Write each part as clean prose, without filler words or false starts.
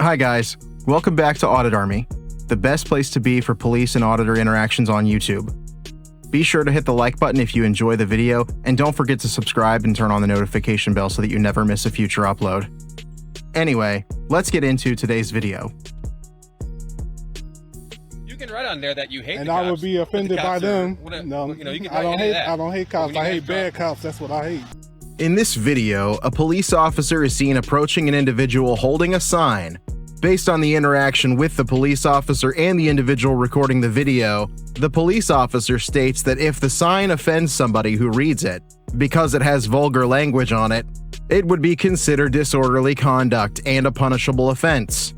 Hi guys, welcome back to Audit Army, the best place to be for police and auditor interactions on YouTube. Be sure to hit the like button if you enjoy the video, and don't forget to subscribe and turn on the notification bell so that you never miss a future upload. Anyway, let's get into today's video. You can write on there that you hate and the cops. And I would be offended by them. No, you can I don't hate cops. I hate bad cops. That's what I hate. In this video, a police officer is seen approaching an individual holding a sign. Based on the interaction with the police officer and the individual recording the video, the police officer states that if the sign offends somebody who reads it, because it has vulgar language on it, it would be considered disorderly conduct and a punishable offense.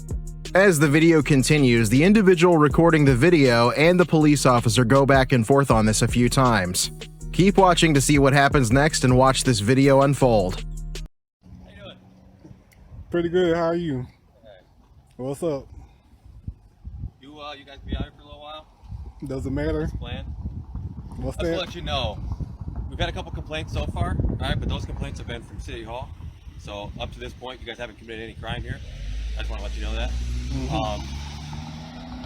As the video continues, the individual recording the video and the police officer go back and forth on this a few times. Keep watching to see what happens next and watch this video unfold. How you doing? Pretty good. How are you? What's up? You guys be out here for a little while? Doesn't matter. Plan? What's Let's that? let you know. We've had a couple complaints so far, alright, but those complaints have been from City Hall. So up to this point, you guys haven't committed any crime here. I just want to let you know that.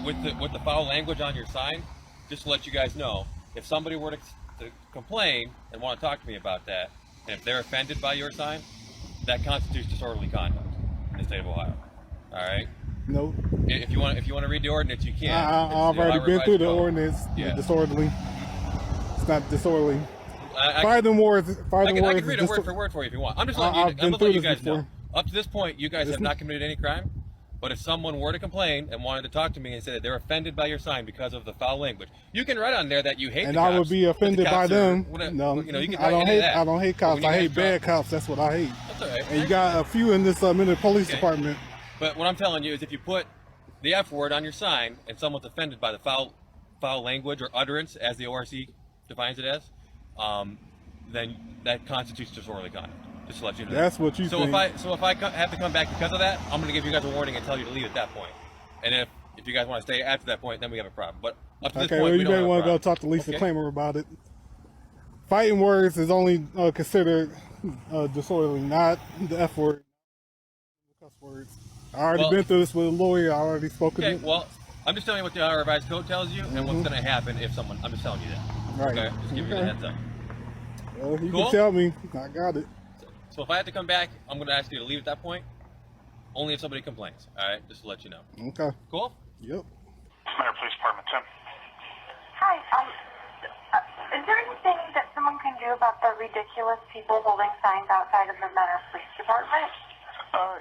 With the foul language on your sign, just to let you guys know, if somebody were to complain and want to talk to me about that, and if they're offended by your sign, that constitutes disorderly conduct in the state of Ohio. All right. Nope. If you want to read the ordinance, you can. I've already been through the ordinance. Yeah. Disorderly. It's not disorderly. I can read it word for word for you if you want. I'm just letting you guys know. Up to this point, you guys have not committed any crime. But if someone were to complain and wanted to talk to me and say that they're offended by your sign because of the foul language, you can write on there that you hate the cops. And I would be offended by them. No, you can I don't hate cops. I hate bad cops. That's what I hate. That's all right. And you got a few in this Minute Police Department. But what I'm telling you is, if you put the F word on your sign and someone's offended by the foul language or utterance, as the ORC defines it as, then that constitutes disorderly conduct. Just to let you know. That's what you think. So if I have to come back because of that, I'm going to give you guys a warning and tell you to leave at that point. And if you guys want to stay after that point, then we have a problem. But up to this point, you may want to go talk to Lisa Claimer about it. Fighting words is only considered disorderly, not the F word, cuss words. I already been through this with a lawyer. I already spoken. Okay, well, I'm just telling you what the revised code tells you and what's going to happen if someone. I'm just telling you that. Right. Okay. Just give you the heads up. Well, you can tell me. I got it. So if I have to come back, I'm going to ask you to leave at that point. Only if somebody complains. All right, just to let you know. Okay. Cool. Yep. Minute Police Department, Tim. Hi. Is there anything that someone can do about the ridiculous people holding signs outside of the Menor Police Department?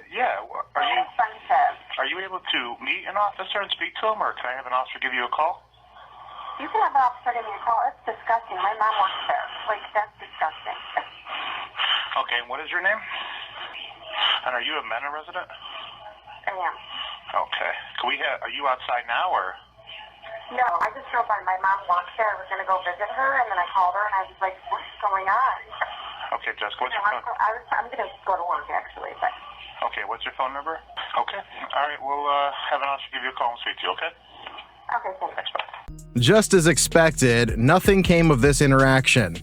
Yeah. Are you able to meet an officer and speak to him, or can I have an officer give you a call? You can have an officer give me a call. It's disgusting. My mom works there. Like, that's disgusting. Okay, and what is your name? And are you a Menor resident? I am. Okay. Are you outside now, or? No, I just drove by. My mom works there. I was going to go visit her, and then I called her, and I was like, what's going on? Okay, Jessica, what's your phone? I'm going to go to work, actually, but... Okay, what's your phone number? Okay. All right, we'll have an officer give you a call and speak to you, okay? Okay, thanks. Bye. Just as expected, nothing came of this interaction.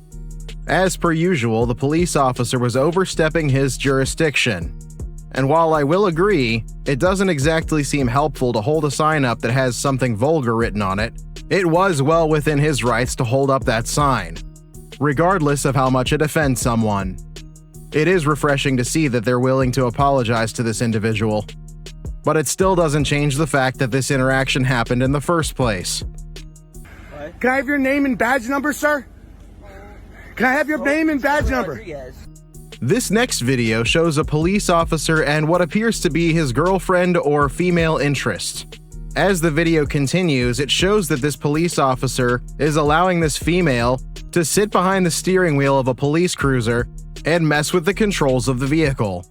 As per usual, the police officer was overstepping his jurisdiction. And while I will agree, it doesn't exactly seem helpful to hold a sign up that has something vulgar written on it, it was well within his rights to hold up that sign, regardless of how much it offends someone. It is refreshing to see that they're willing to apologize to this individual, but it still doesn't change the fact that this interaction happened in the first place. Can I have your name and badge number, sir? Can I have your name and badge number? This next video shows a police officer and what appears to be his girlfriend or female interest. As the video continues, it shows that this police officer is allowing this female to sit behind the steering wheel of a police cruiser and mess with the controls of the vehicle.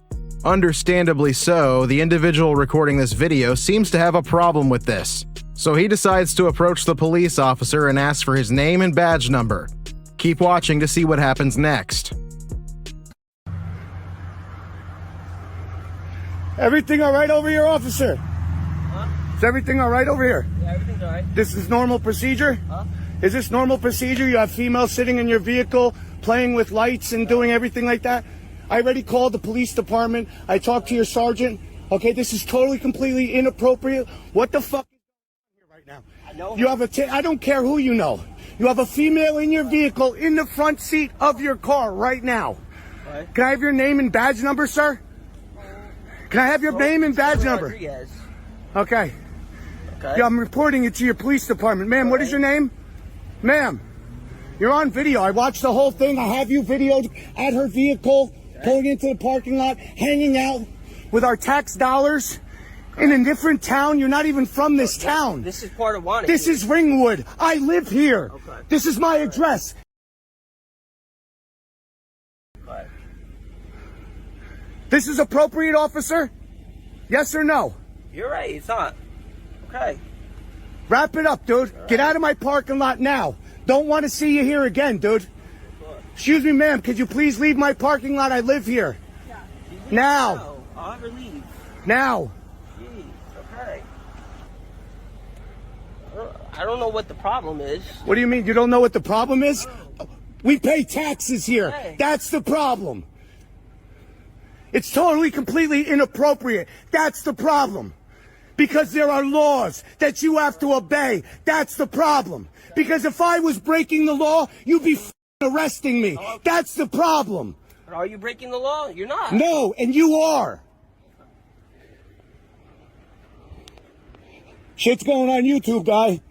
Understandably so, the individual recording this video seems to have a problem with this, so he decides to approach the police officer and ask for his name and badge number. Keep watching to see what happens next. Everything all right over here, officer? Huh? Is everything all right over here? Yeah, everything's all right. This is normal procedure? Huh? Is this normal procedure? You have females sitting in your vehicle, playing with lights and doing everything like that? I already called the police department. I talked to your sergeant. Okay, this is totally, completely inappropriate. What the fuck is going on here right now? I know. You have I don't care who you know. You have a female in your vehicle in the front seat of your car right now. What? Can I have your name and badge number, sir? Can I have your name and badge number? Rodriguez. Okay. Okay. Yeah, I'm reporting it to your police department. Ma'am, what is your name? Ma'am, you're on video. I watched the whole thing. I have you videoed at her vehicle, pulling into the parking lot, hanging out with our tax dollars in a different town. You're not even from this town. This is part of Wanted. This is Ringwood. I live here. Okay. This is my address. Right. This is appropriate, officer? Yes or no? You're right. It's not. Okay. Wrap it up, dude. Get out of my parking lot now. Don't want to see you here again, dude. Excuse me, ma'am. Could you please leave my parking lot? I live here. Now. No, I'll have her leave. Now. Jeez. Okay. I don't know what the problem is. What do you mean? You don't know what the problem is? We pay taxes here. Hey. That's the problem. It's totally, completely inappropriate. That's the problem. Because there are laws that you have to obey. That's the problem. Because if I was breaking the law, you'd be arresting me. That's the problem. But are you breaking the law? You're not. No, and you are. Shit's going on YouTube, guy.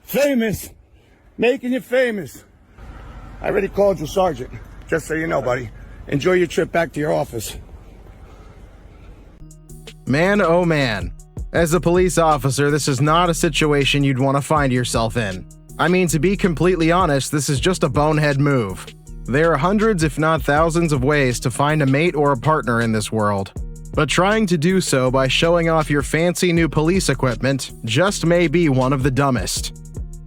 Famous. Making you famous. I already called you, Sergeant. Just so you know, buddy. Enjoy your trip back to your office. Man, oh man. As a police officer, this is not a situation you'd want to find yourself in. I mean, to be completely honest, this is just a bonehead move. There are hundreds, if not thousands, of ways to find a mate or a partner in this world. But trying to do so by showing off your fancy new police equipment just may be one of the dumbest.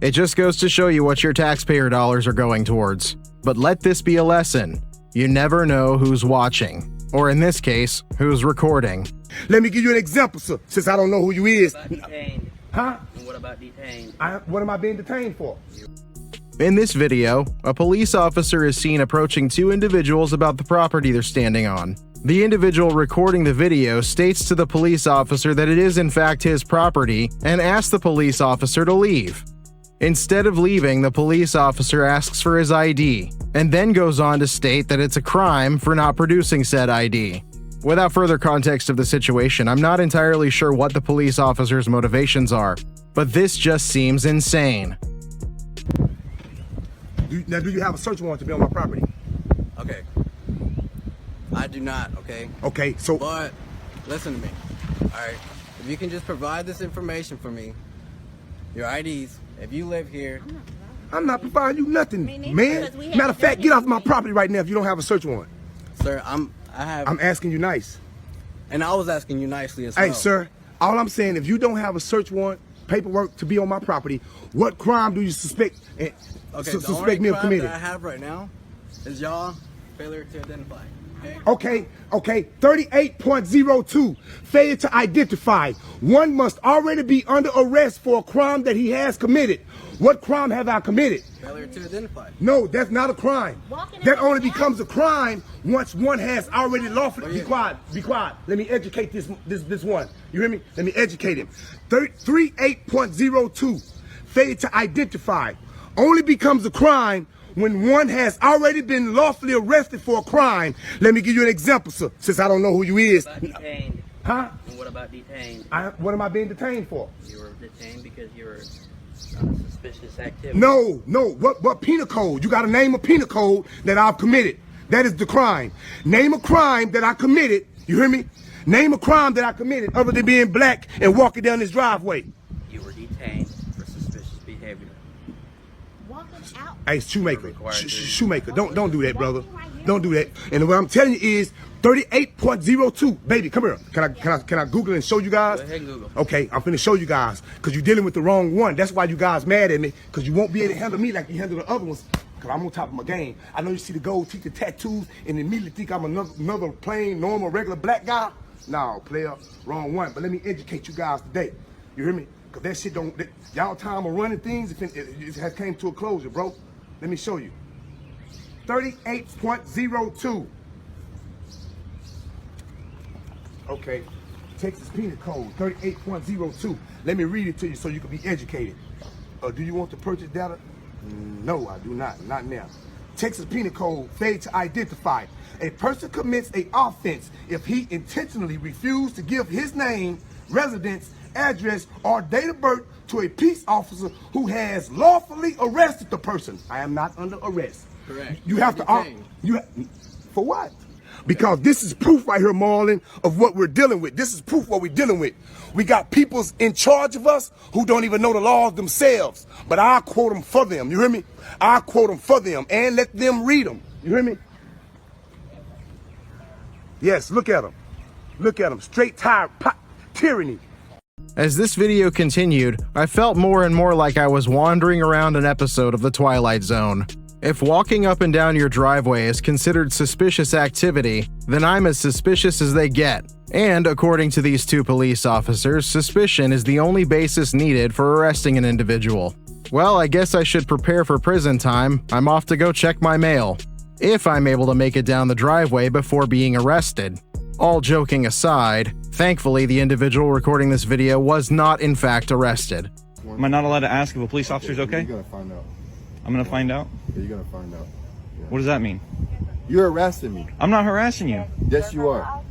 It just goes to show you what your taxpayer dollars are going towards. But let this be a lesson. You never know who's watching. Or in this case, who's recording. Let me give you an example, sir, since I don't know who you is. What about detained? Huh? And what about detained? What am I being detained for? In this video, a police officer is seen approaching two individuals about the property they're standing on. The individual recording the video states to the police officer that it is in fact his property and asks the police officer to leave. Instead of leaving, the police officer asks for his ID and then goes on to state that it's a crime for not producing said ID. Without further context of the situation, I'm not entirely sure what the police officer's motivations are, but this just seems insane. Now, do you have a search warrant to be on my property? Okay. I do not, okay? Okay, so... But, listen to me, alright? If you can just provide this information for me, your IDs, if you live here... I'm not providing you nothing, man. because we Matter of fact, haven't get done off my property right now if you don't have a search warrant. Sir, I'm asking you nice. And I was asking you nicely as well. Hey, sir, all I'm saying, if you don't have a search warrant, paperwork to be on my property, what crime do you suspect Okay, the suspect only me of crime committing? that I have right now is y'all failure to identify. Okay, 38.02, failure to identify. One must already be under arrest for a crime that he has committed. What crime have I committed? Failure to identify. No, that's not a crime. That only becomes a crime once one has already lawfully. Be quiet, be quiet. Let me educate this one. You hear me? Let me educate him. 38.02, failure to identify, only becomes a crime when one has already been lawfully arrested for a crime. Let me give you an example, sir, since I don't know who you is. What about detained? Huh? And what about detained? What am I being detained for? You were detained because you were suspicious activity. No. What penal code? You got to name a penal code that I've committed. That is the crime. Name a crime that I committed. You hear me? Name a crime that I committed other than being black and walking down this driveway. You were detained for suspicious behavior. Hey, Shoemaker. Shoemaker. Don't do that, brother. Don't do that. And what I'm telling you is 38.02. Baby, come here. Can I Google and show you guys? Go ahead and Google. Okay, I'm finna show you guys. Because you're dealing with the wrong one. That's why you guys mad at me. Because you won't be able to handle me like you handle the other ones. Because I'm on top of my game. I know you see the gold teeth, the tattoos, and immediately think I'm another plain, normal, regular black guy. No, player, wrong one. But let me educate you guys today. You hear me? Because that shit don't... Y'all time of running things, it has came to a closure, bro. Let me show you. 38.02. Okay. Texas Penal Code 38.02. Let me read it to you so you can be educated. Do you want to purchase data? No, I do not. Not now. Texas Penal Code, failure to identify. A person commits an offense if he intentionally refused to give his name, residence, address, or date of birth to a peace officer who has lawfully arrested the person. I am not under arrest. Correct. You have to for what? Because this is proof right here, Marlon, of what we're dealing with. This is proof what we're dealing with. We got peoples in charge of us who don't even know the laws themselves. But I'll quote them for them. You hear me? I'll quote them for them and let them read them. You hear me? Yes, look at them. Look at them. Straight tyranny. As this video continued, I felt more and more like I was wandering around an episode of The Twilight Zone. If walking up and down your driveway is considered suspicious activity, then I'm as suspicious as they get. And according to these two police officers, suspicion is the only basis needed for arresting an individual. Well, I guess I should prepare for prison time. I'm off to go check my mail. If I'm able to make it down the driveway before being arrested. All joking aside, thankfully the individual recording this video was not in fact arrested. Am I not allowed to ask if a police officer's okay? You're gonna find out. I'm gonna find out? Yeah, you're gonna find out. Yeah. What does that mean? You're harassing me. I'm not harassing you. Yes, you are.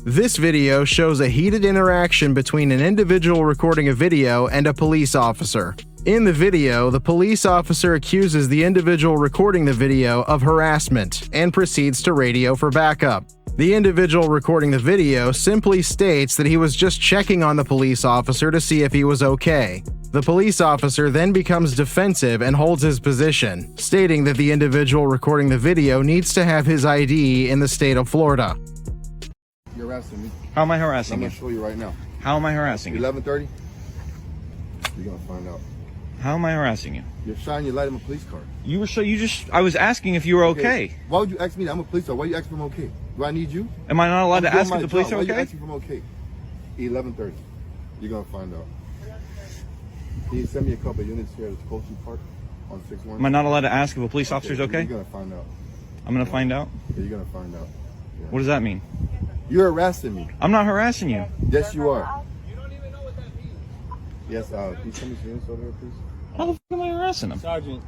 This video shows a heated interaction between an individual recording a video and a police officer. In the video, the police officer accuses the individual recording the video of harassment and proceeds to radio for backup. The individual recording the video simply states that he was just checking on the police officer to see if he was okay. The police officer then becomes defensive and holds his position, stating that the individual recording the video needs to have his ID in the state of Florida. You're harassing me. How am I harassing I'm you? gonna show you right now. How am I harassing you? 11:30. You're gonna find out. How am I harassing you? You're shining your light on a police car. I was asking if you were okay. Why would you ask me that? I'm a police officer. Why you asking if I'm okay? Do I need you? Am I not allowed to ask if the police are Why you okay? asking if I'm okay? 11:30. You're gonna find out. Can you send me a couple of units here at the Coastal Park on 6-1? Am I not allowed to ask if a police officer's okay? You're gonna find out. I'm gonna find out? Yeah, you're gonna find out. Yeah. What does that mean? You're harassing me. I'm not harassing you. Yes, you are. Yes, can you send me some units over here, please? How the fuck am I harassing him? Sergeant.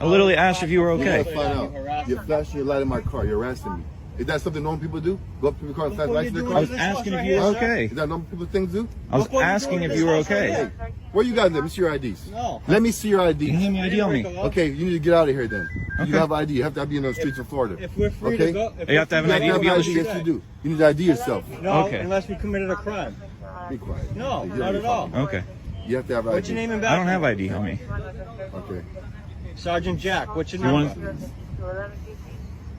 I literally asked if you were You're okay. gonna find out. You're flashing your light in my car. You're harassing me. Is that something normal people do? Go up to the car and flash lights in their I car? was asking if you were okay. Is that normal people things do? I was asking if you were okay. Hey, where you guys live? Let me see your IDs. No. Let me see your You ID. have any ID on me? Okay, you need to get out of here then. Okay. You have ID. You have to be in the streets of Florida. If we're free Okay. to go, You have to have an You ID have to be on the ID. street. Yes, you do. You need to ID yourself. no, Okay. unless we committed a crime. Be quiet. No, You're not gonna at be all. fine. Okay. You have to have ID. What's your name and I background? don't have ID on me. Okay. Sergeant Jack. What's your You number? want?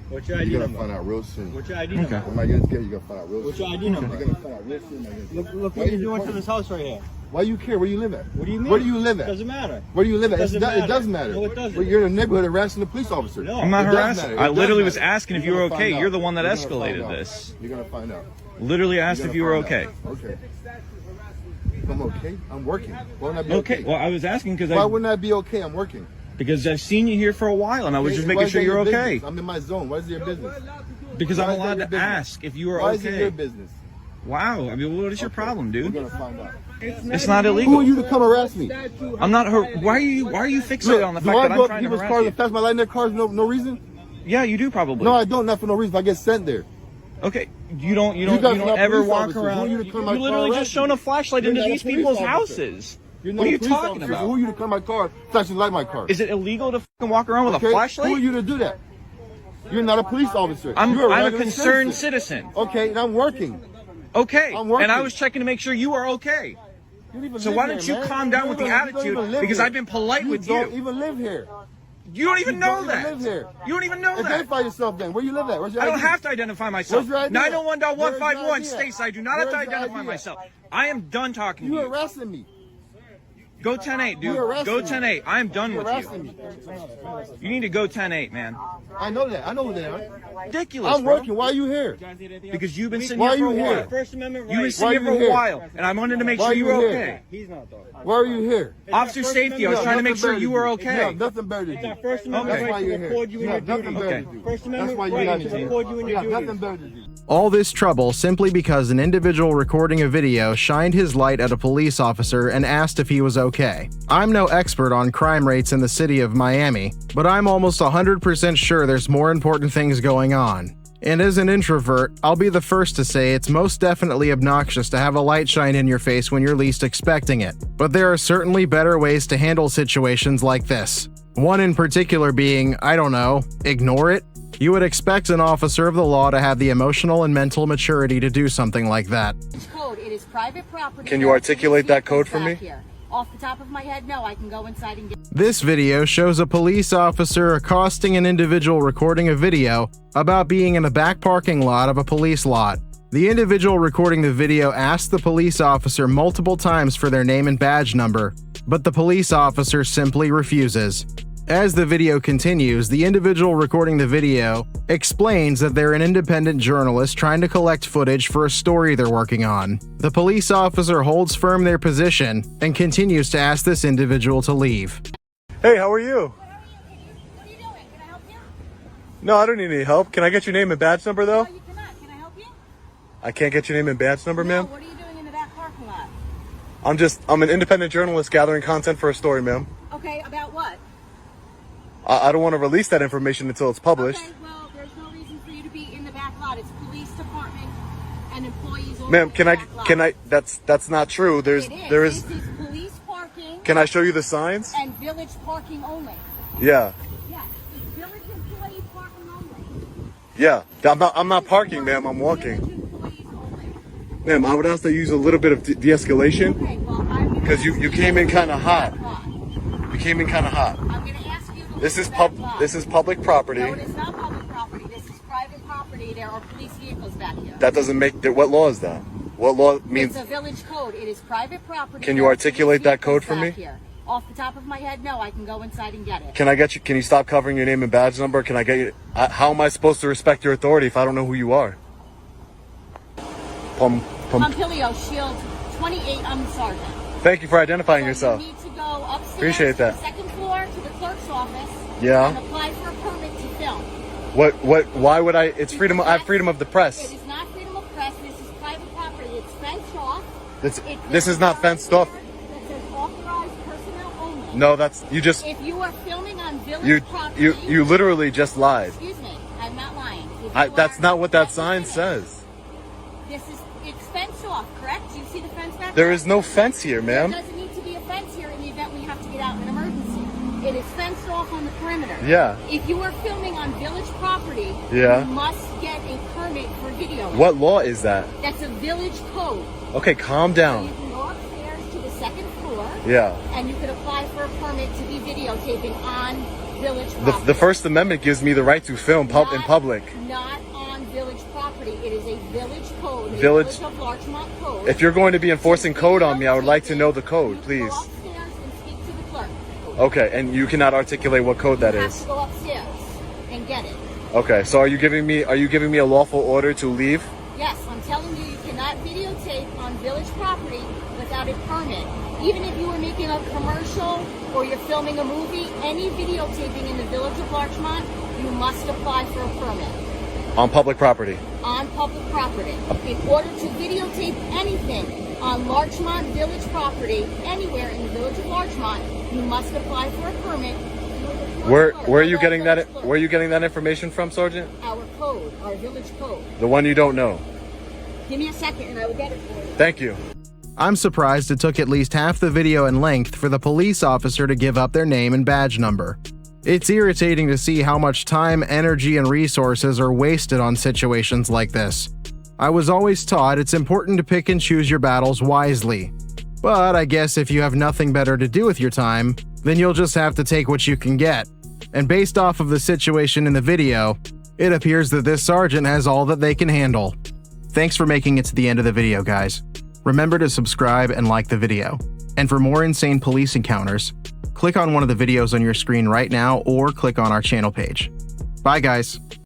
What's your ID You're gonna number? find out real soon. What's your ID Okay. number? When my units get, you're gonna find out real What's soon. your ID number? You're gonna find out real soon. Look what you're doing to this house right here. Why you care? Where you live at? What do you mean? Where do you live at? Doesn't matter. Where do you live at? Doesn't It matter. does matter. No, it doesn't. Well, you're in a neighborhood harassing a police officer. No. I'm not It does harassing. matter. I It does literally was matter. asking if you were You're gonna okay. find You're out. the one that You're gonna find escalated out. this. You're gonna find out. Literally asked You're if you were gonna okay. find out. Okay. If I'm okay, I'm working. Why wouldn't I be Okay. okay? Well, I was asking Why because wouldn't I be okay? I'm working. I've seen you here for a while and I was just Why making is sure that you're your okay. business? I'm in my zone. What is your business? Because Why I'm is that allowed your to business? ask if you were Why is it your okay. business? Wow. I mean, what is your problem, We're dude? gonna find out. It's not Who illegal. are you to come harass me? I'm not. Why are you fixated on the do fact I that go I'm up to trying to people's harass cars you? and flash my light in their cars no reason? Yeah, you do probably. No, I don't. Not for no reason. I get sent there. Okay, you don't guys are not ever police walk officers. around. Who are you to come to my You literally car just shown a flashlight You're into not a these police people's officer. houses. You're What not are a you police talking officer, so about? who are you to come to my car, flashing light in my car? Is it illegal to fucking walk around with Okay? a flashlight? Who are you to do that? You're not a police officer. I'm You're a regular concerned citizen. Okay, and I'm working. Okay, I'm working. and I was checking to make sure you are okay. You don't even So live why here, don't you man. calm down with the You don't attitude? even live Because here. I've been polite with You don't you. even live here. You don't even You know don't even that. live here. You don't even know that. Identify yourself then. Where you live at? Where's your I don't ID? have to identify myself. Where's your ID? 901.151 Where's your states I do not ID? have to Where's your identify ID? myself. I am done talking to You you. harassing me. Go 10-8, dude. Go 10-8. I'm done with you. You need to go 10-8, man. I know that. I know who they are. Ridiculous, I'm working. Why are you here? Because you've been sitting Why here are for you a here? while. First Amendment You've been right. sitting Why here are for you a here? while, and I wanted to make Why sure are you you were here? okay. He's not though. Why are you here? Officer safety, I was trying to make sure you were You okay. have nothing better to do. First Amendment That's why right to you're here. record you in You your have nothing duties. better to do. First That's Amendment why you're right not to here. record you in You your have nothing duties. better to do. All this trouble simply because an individual recording a video shined his light at a police officer and asked if he was okay. I'm no expert on crime rates in the city of Miami, but I'm almost 100% sure there's more important things going on. And as an introvert, I'll be the first to say it's most definitely obnoxious to have a light shine in your face when you're least expecting it. But there are certainly better ways to handle situations like this. One in particular being, I don't know, ignore it? You would expect an officer of the law to have the emotional and mental maturity to do something like that. Code, it is private property. Can you articulate that code for me? Here. Off the top of my head, no, I can go inside and get. This video shows a police officer accosting an individual recording a video about being in the back parking lot of a police lot. The individual recording the video asked the police officer multiple times for their name and badge number, but the police officer simply refuses. As the video continues, the individual recording the video explains that they're an independent journalist trying to collect footage for a story they're working on. The police officer holds firm their position and continues to ask this individual to leave. Hey, how are you? What are you doing? Can I help you? No, I don't need any help. Can I get your name and badge number, though? No, you cannot. Can I help you? I can't get your name and badge number, No, ma'am? what are you doing in the back parking lot? I'm an independent journalist gathering content for a story, ma'am. Okay, about what? I don't want to release that information until it's published. Okay, well, there's no reason for you to be in the back lot. It's police department and employees only. Ma'am, in the back lot. that's not true. There is. This is police parking Can I show you the signs? and village parking only. Yeah. Yes, it's village employee parking only. Yeah. I'm not parking, ma'am. I'm walking. Village employees only. Ma'am, I would ask that you use a little bit of de-escalation. Okay, well, I'm gonna Because you ask came in kind of hot. back lot. You came in kind of hot. I'm gonna ask you to This leave is the back lot. This is public property. No, it is not public property. This is private property. There are police vehicles back here. That doesn't make. What law is that? What law means? It's a village code. It is private property. Can you There are articulate police that code vehicles for me? back here. Off the top of my head, no. I can go inside and get it. Can I get you? Can you stop covering your name and badge number? Can I get you? How am I supposed to respect your authority if I don't know who you are? Pompilio, Shield 28. I'm the sergeant. Thank you for identifying So yourself. You need to go upstairs Appreciate to that. the second floor to the clerk's office. Yeah. And apply for a permit to film. Why would I? It's freedom. I have freedom of the It press. is not freedom of press. This is private property. It's fenced off. This is not fenced off. That says authorized personnel only. No, that's you just If you are filming on village property, you literally just lied. Excuse me, I'm not lying. If you That's are- not what that let me sign finish. says. It's fenced off, correct? Do you see the fence back There is no fence here, There ma'am. doesn't need to be a fence here in the event we have to get out in an emergency. It is fenced off on the perimeter. Yeah. If you are filming on village property, Yeah. you must get a permit for video. What law is that? That's a village code. Okay, calm You down. can go upstairs to the second floor. Yeah. And you could apply for a permit to be videotaping on village The property. First Amendment gives me the right to film in public. Not on village property. It is a village code. A Village- Village of Larchmont code. If you're going to be enforcing code on me, I would like to know the code, You please. Go upstairs and speak to the clerk. Okay, and you cannot articulate what code that You have is. to go upstairs and get it. Okay, so are you giving me a lawful order to leave? Yes, I'm telling you, you cannot videotape on village property without a permit. Even if you were making a commercial or you're filming a movie, any videotaping in the village of Larchmont, you must apply for a permit On public property. on public property. In order to videotape anything on Larchmont village property, anywhere in the village of Larchmont, you must apply for a permit. Where are you getting that? Where are you getting that information from, Sergeant? Our code, our village code. The one you don't know. Give me a second and I will get it for you. Thank you. I'm surprised it took at least half the video in length for the police officer to give up their name and badge number. It's irritating to see how much time, energy, and resources are wasted on situations like this. I was always taught it's important to pick and choose your battles wisely. But I guess if you have nothing better to do with your time, then you'll just have to take what you can get. And based off of the situation in the video, it appears that this sergeant has all that they can handle. Thanks for making it to the end of the video, guys. Remember to subscribe and like the video. And for more insane police encounters, click on one of the videos on your screen right now or click on our channel page. Bye guys!